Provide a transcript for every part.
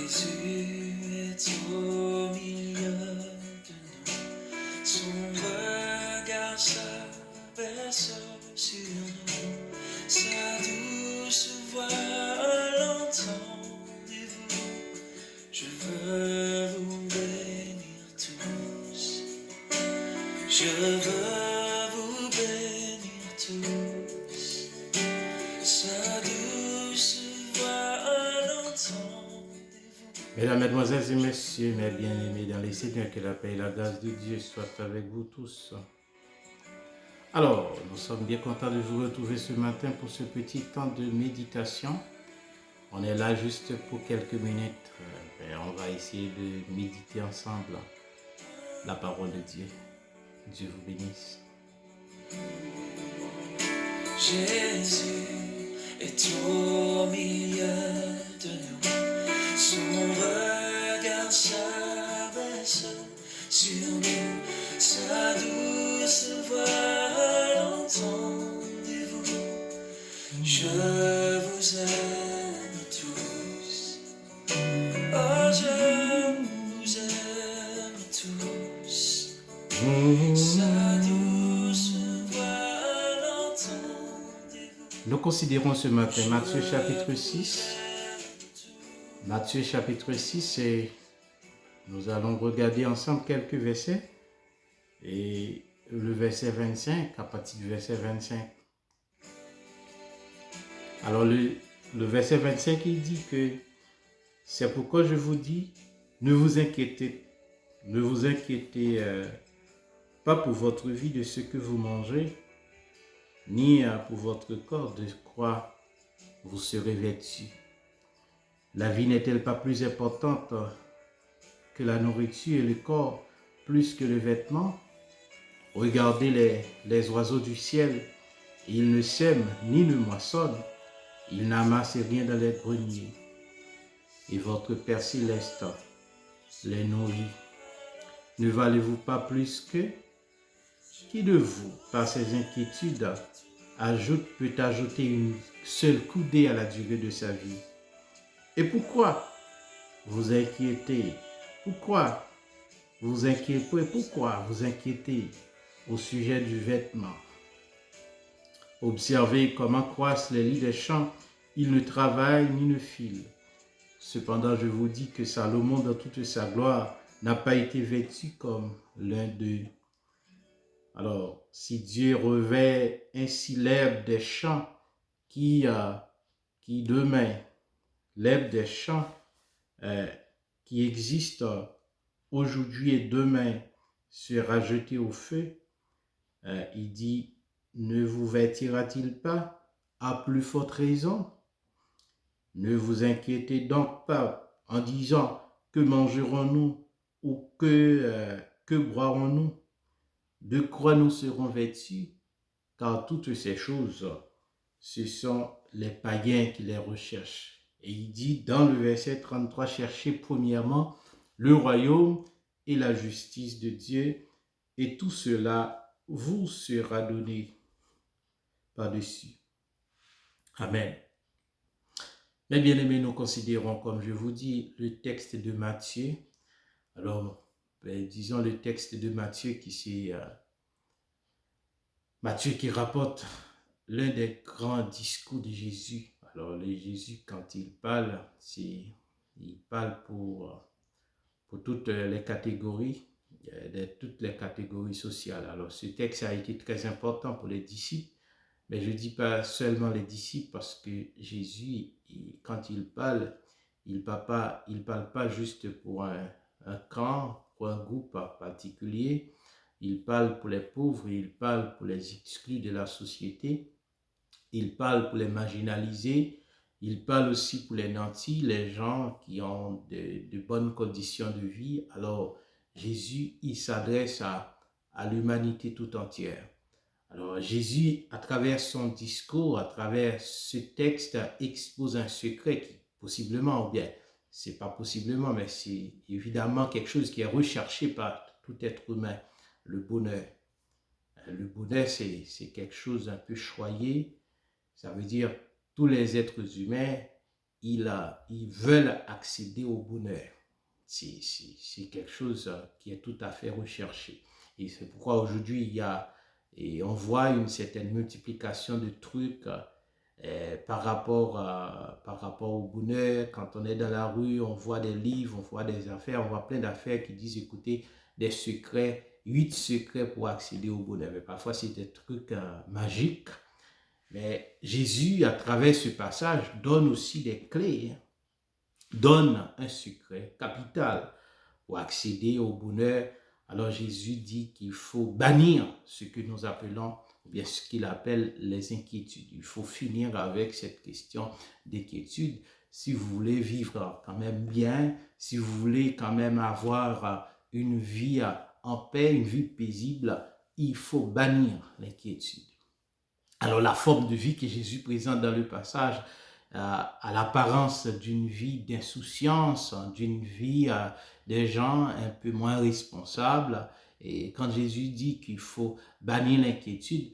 Jésus est au milieu de nous, son regard s'abaisse sur nous, sa douce voix l'entendez-vous? Je veux vous bénir tous, je veux vous bénir tous, sa douce voix l'entendez-vous? Mesdames, Mesdemoiselles et Messieurs, mes bien-aimés dans les Seigneurs, que la paix et la grâce de Dieu soient avec vous tous. Alors, nous sommes bien contents de vous retrouver ce matin pour ce petit temps de méditation. On est là juste pour quelques minutes. On va essayer de méditer ensemble la parole de Dieu. Dieu vous bénisse. Jésus est au milieu de nous, son regard s'abaisse sur nous, sa douce voix l'entendez-vous? Je vous aime tous, oh je vous aime tous, sa douce voix l'entendez-vous? Nous considérons ce matin Matthieu chapitre 6. Matthieu chapitre 6 et nous allons regarder ensemble quelques versets. Et le verset 25, à partir du verset 25. Alors le verset 25, il dit que c'est pourquoi je vous dis, ne vous inquiétez pas pour votre vie de ce que vous mangez, ni pour votre corps de quoi vous serez vêtus. La vie n'est-elle pas plus importante que la nourriture et le corps plus que le vêtement? Regardez les oiseaux du ciel, ils ne sèment ni ne moissonnent, ils n'amassent rien dans les greniers. Et votre Père céleste les nourrit. Ne valez-vous pas plus qu'eux? Qui de vous, par ses inquiétudes, peut ajouter une seule coudée à la durée de sa vie? Et pourquoi vous inquiétez? Pourquoi vous inquiétez au sujet du vêtement? Observez comment croissent les lits des champs, ils ne travaillent ni ne filent. Cependant, je vous dis que Salomon, dans toute sa gloire, n'a pas été vêtu comme l'un d'eux. Alors, si Dieu revêt ainsi l'herbe des champs, l'herbe des champs qui existe aujourd'hui et demain sera jetée au feu, il dit, ne vous vêtira-t-il pas à plus forte raison? Ne vous inquiétez donc pas en disant, que mangerons-nous ou que boirons-nous? De quoi nous serons vêtus? Car toutes ces choses, ce sont les païens qui les recherchent. Et il dit dans le verset 33, cherchez premièrement le royaume et la justice de Dieu, et tout cela vous sera donné par-dessus. Amen. Mes bien-aimés, nous considérons, comme je vous dis, le texte de Matthieu. Alors, disons le texte de Matthieu Matthieu qui rapporte l'un des grands discours de Jésus. Alors, le Jésus, quand il parle, il parle pour toutes les catégories, toutes les catégories sociales. Alors, ce texte a été très important pour les disciples, mais je ne dis pas seulement les disciples parce que Jésus, quand il parle, il parle pas juste pour un camp, pour un groupe particulier. Il parle pour les pauvres, il parle pour les exclus de la société, il parle pour les marginalisés, il parle aussi pour les nantis, les gens qui ont de bonnes conditions de vie. Alors, Jésus, il s'adresse à l'humanité tout entière. Alors, Jésus, à travers son discours, à travers ce texte, expose un secret qui, possiblement, ou bien, c'est pas possiblement, mais c'est évidemment quelque chose qui est recherché par tout être humain, le bonheur. Le bonheur, c'est quelque chose un peu choyé. Ça veut dire tous les êtres humains ils veulent accéder au bonheur. C'est quelque chose qui est tout à fait recherché. Et c'est pourquoi aujourd'hui, et on voit une certaine multiplication de trucs par rapport au bonheur. Quand on est dans la rue, on voit des livres, on voit des affaires, on voit plein d'affaires qui disent, écoutez, des secrets, 8 secrets pour accéder au bonheur. Mais parfois, c'est des trucs magiques. Mais Jésus, à travers ce passage, donne aussi des clés, hein, donne un secret capital pour accéder au bonheur. Alors Jésus dit qu'il faut bannir ce que nous appelons, ou bien ce qu'il appelle les inquiétudes. Il faut finir avec cette question d'inquiétude. Si vous voulez vivre quand même bien, si vous voulez quand même avoir une vie en paix, une vie paisible, il faut bannir l'inquiétude. Alors la forme de vie que Jésus présente dans le passage à l'apparence d'une vie d'insouciance, d'une vie des gens un peu moins responsables. Et quand Jésus dit qu'il faut bannir l'inquiétude,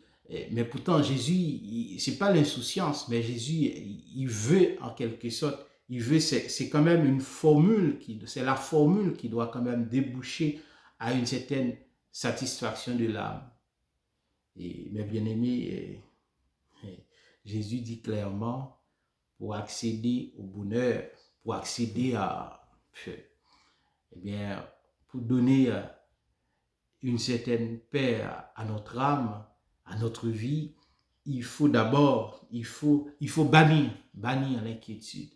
mais pourtant Jésus, c'est pas l'insouciance, mais Jésus, il veut en quelque sorte, c'est quand même une formule, c'est la formule qui doit quand même déboucher à une certaine satisfaction de l'âme. Et mes bien-aimés, Jésus dit clairement, pour accéder au bonheur, pour accéder pour donner une certaine paix à notre âme, à notre vie, il faut d'abord, il faut bannir l'inquiétude.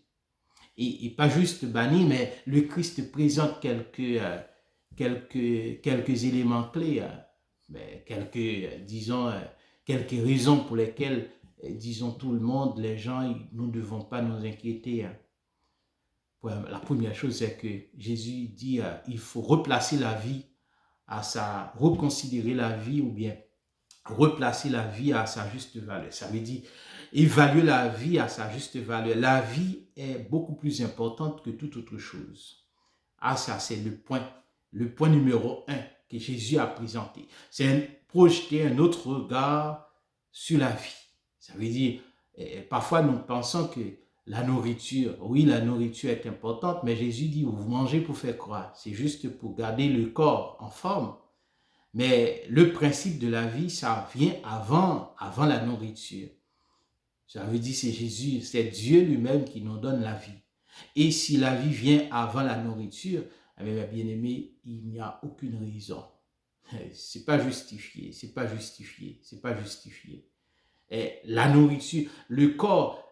Et pas juste bannir, mais le Christ présente quelques éléments clés, quelques raisons pour lesquelles, disons tout le monde, les gens, nous ne devons pas nous inquiéter. La première chose, c'est que Jésus dit il faut replacer la vie reconsidérer la vie ou bien replacer la vie à sa juste valeur. Ça veut dire évaluer la vie à sa juste valeur. La vie est beaucoup plus importante que toute autre chose. Ça c'est le point numéro 1 que Jésus a présenté. C'est projeter un autre regard sur la vie. Ça veut dire, parfois nous pensons que la nourriture est importante, mais Jésus dit, vous mangez pour faire croire. C'est juste pour garder le corps en forme. Mais le principe de la vie, ça vient avant la nourriture. Ça veut dire, c'est Jésus, c'est Dieu lui-même qui nous donne la vie. Et si la vie vient avant la nourriture, bien aimé, il n'y a aucune raison. C'est pas justifié. Et la nourriture, le corps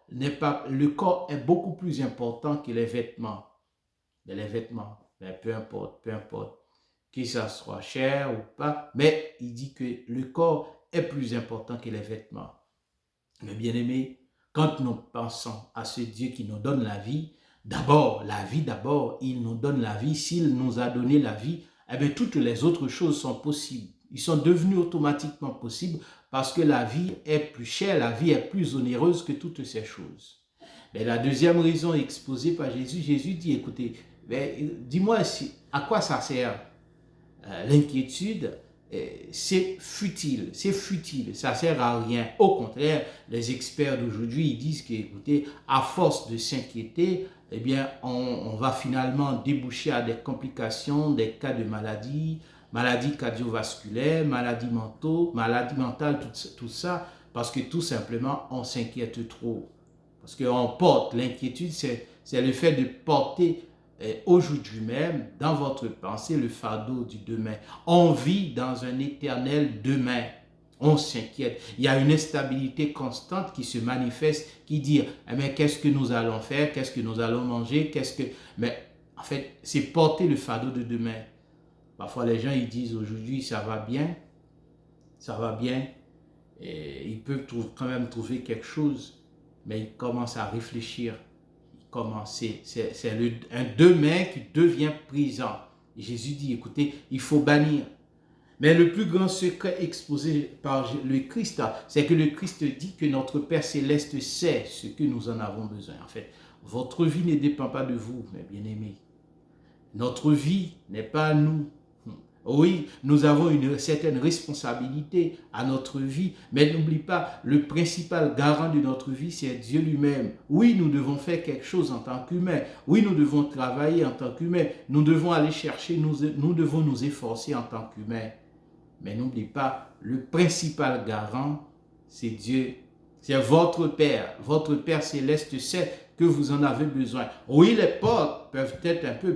est beaucoup plus important que les vêtements. Mais les vêtements, peu importe, que ça soit cher ou pas, mais il dit que le corps est plus important que les vêtements. Mais bien aimé, quand nous pensons à ce Dieu qui nous donne la vie, il nous donne la vie. S'il nous a donné la vie, toutes les autres choses sont possibles. Ils sont devenus automatiquement possibles parce que la vie est plus chère, la vie est plus onéreuse que toutes ces choses. Mais la deuxième raison exposée par Jésus dit, écoutez, dis-moi à quoi ça sert l'inquiétude, c'est futile, ça sert à rien. Au contraire, les experts d'aujourd'hui, ils disent que, écoutez, à force de s'inquiéter, on va finalement déboucher à des complications, des cas de maladies cardiovasculaires, maladies mentales, tout ça, parce que tout simplement, on s'inquiète trop. Parce qu'on porte l'inquiétude, c'est le fait de porter aujourd'hui même, dans votre pensée, le fardeau du demain. On vit dans un éternel demain. On s'inquiète. Il y a une instabilité constante qui se manifeste, qui dit, qu'est-ce que nous allons faire? Qu'est-ce que nous allons manger? Mais en fait, c'est porter le fardeau de demain. Parfois, les gens, ils disent, aujourd'hui, ça va bien. Et ils peuvent quand même trouver quelque chose, mais ils commencent à réfléchir. C'est un demain qui devient présent. Et Jésus dit, écoutez, il faut bannir. Mais le plus grand secret exposé par le Christ, c'est que le Christ dit que notre Père Céleste sait ce que nous en avons besoin. En fait, votre vie ne dépend pas de vous, mes bien-aimés. Notre vie n'est pas à nous. Oui, nous avons une certaine responsabilité à notre vie, mais n'oublie pas, le principal garant de notre vie, c'est Dieu lui-même. Oui, nous devons faire quelque chose en tant qu'humains. Oui, nous devons travailler en tant qu'humains. Nous devons aller chercher, nous devons nous efforcer en tant qu'humains. Mais n'oublie pas, le principal garant, c'est Dieu. C'est votre Père céleste sait que vous en avez besoin. Oui, les portes peuvent être un peu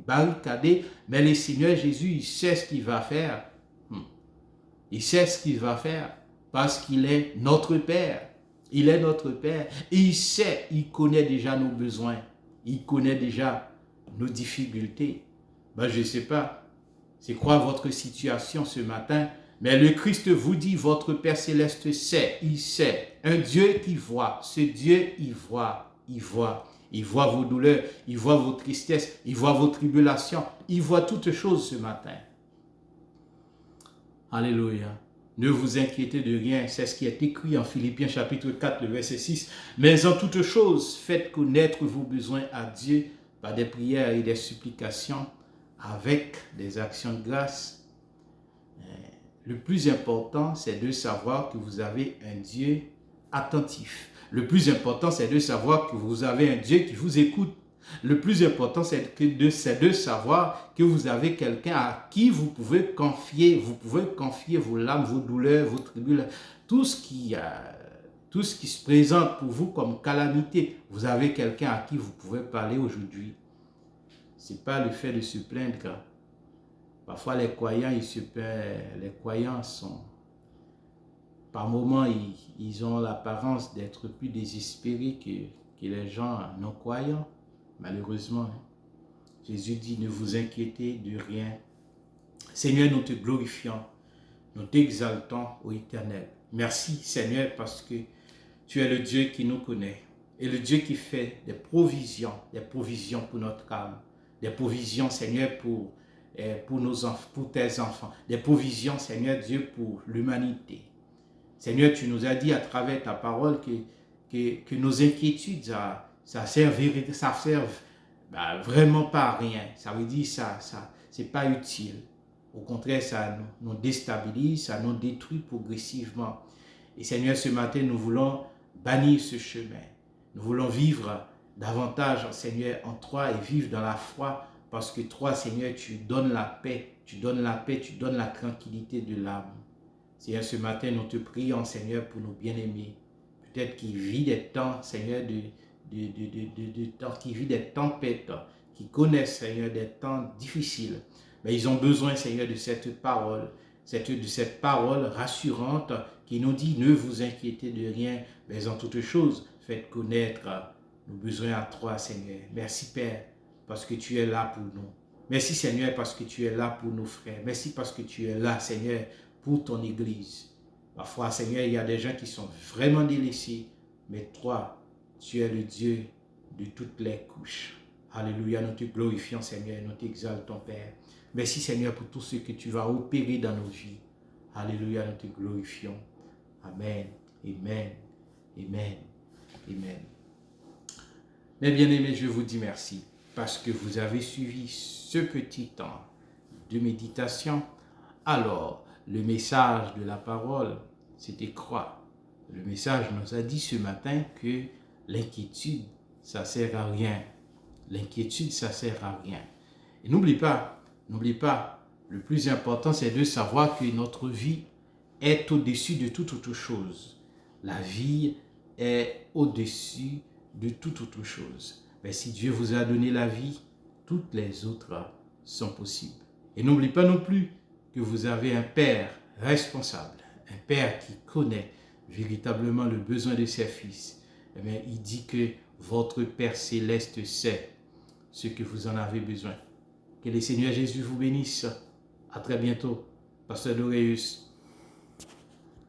barricadées, mais le Seigneur Jésus, il sait ce qu'il va faire. Il sait ce qu'il va faire parce qu'il est notre Père. Il est notre Père. Et il sait, il connaît déjà nos besoins. Il connaît déjà nos difficultés. Ben, je ne sais pas, c'est quoi votre situation ce matin? Mais le Christ vous dit, votre Père Céleste sait, il sait. Un Dieu qui voit, ce Dieu, il voit. Il voit vos douleurs, il voit vos tristesses, il voit vos tribulations, il voit toutes choses ce matin. Alléluia. Ne vous inquiétez de rien, c'est ce qui est écrit en Philippiens chapitre 4, le verset 6. Mais en toutes choses, faites connaître vos besoins à Dieu par des prières et des supplications avec des actions de grâce. Le plus important, c'est de savoir que vous avez un Dieu attentif. Le plus important, c'est de savoir que vous avez un Dieu qui vous écoute. Le plus important, c'est de savoir que vous avez quelqu'un à qui vous pouvez confier vos larmes, vos douleurs, vos tribulations, tout ce qui se présente pour vous comme calamité. Vous avez quelqu'un à qui vous pouvez parler aujourd'hui. Ce n'est pas le fait de se plaindre. Parfois, les croyants, les croyants sont... Par moments, ils ont l'apparence d'être plus désespérés que les gens non-croyants. Malheureusement, Jésus dit, ne vous inquiétez de rien. Seigneur, nous te glorifions, nous t'exaltons au Éternel. Merci Seigneur parce que tu es le Dieu qui nous connaît et le Dieu qui fait des provisions pour notre âme, des provisions Seigneur pour tes enfants, des provisions Seigneur Dieu pour l'humanité. Seigneur, tu nous as dit à travers ta parole que nos inquiétudes, ça serve vraiment pas à rien. Ça veut dire ça c'est pas utile. Au contraire, ça nous déstabilise, ça nous détruit progressivement. Et Seigneur, ce matin, nous voulons bannir ce chemin. Nous voulons vivre davantage, Seigneur, en toi et vivre dans la foi parce que toi, Seigneur, tu donnes la paix, tu donnes la tranquillité de l'âme. Seigneur, ce matin, nous te prions, Seigneur, pour nos bien-aimés. Peut-être qu'ils vivent des temps, Seigneur, qui vivent des tempêtes, qui connaissent, Seigneur, des temps difficiles. Mais ils ont besoin, Seigneur, de cette parole, de cette parole rassurante qui nous dit, ne vous inquiétez de rien, mais en toutes choses, faites connaître nos besoins à toi, Seigneur. Merci, Père, parce que tu es là pour nous. Merci, Seigneur, parce que tu es là pour nos frères. Merci parce que tu es là, Seigneur, pour ton Église. Parfois, Seigneur, il y a des gens qui sont vraiment délaissés, mais toi, tu es le Dieu de toutes les couches. Alléluia, nous te glorifions, Seigneur, nous t'exaltons, Père. Merci, Seigneur, pour tout ce que tu vas opérer dans nos vies. Alléluia, nous te glorifions. Amen, amen, amen, amen. Mes bien-aimés, je vous dis merci parce que vous avez suivi ce petit temps de méditation. Alors, le message de la parole, c'était quoi? Le message nous a dit ce matin que l'inquiétude, ça ne sert à rien. L'inquiétude, ça ne sert à rien. Et n'oublie pas, le plus important, c'est de savoir que notre vie est au-dessus de toute autre chose. La vie est au-dessus de toute autre chose. Mais si Dieu vous a donné la vie, toutes les autres sont possibles. Et n'oublie pas non plus que vous avez un Père responsable, un Père qui connaît véritablement le besoin de ses fils. Mais il dit que votre Père céleste sait ce que vous en avez besoin. Que le Seigneur Jésus vous bénisse. À très bientôt. Pasteur Doréus.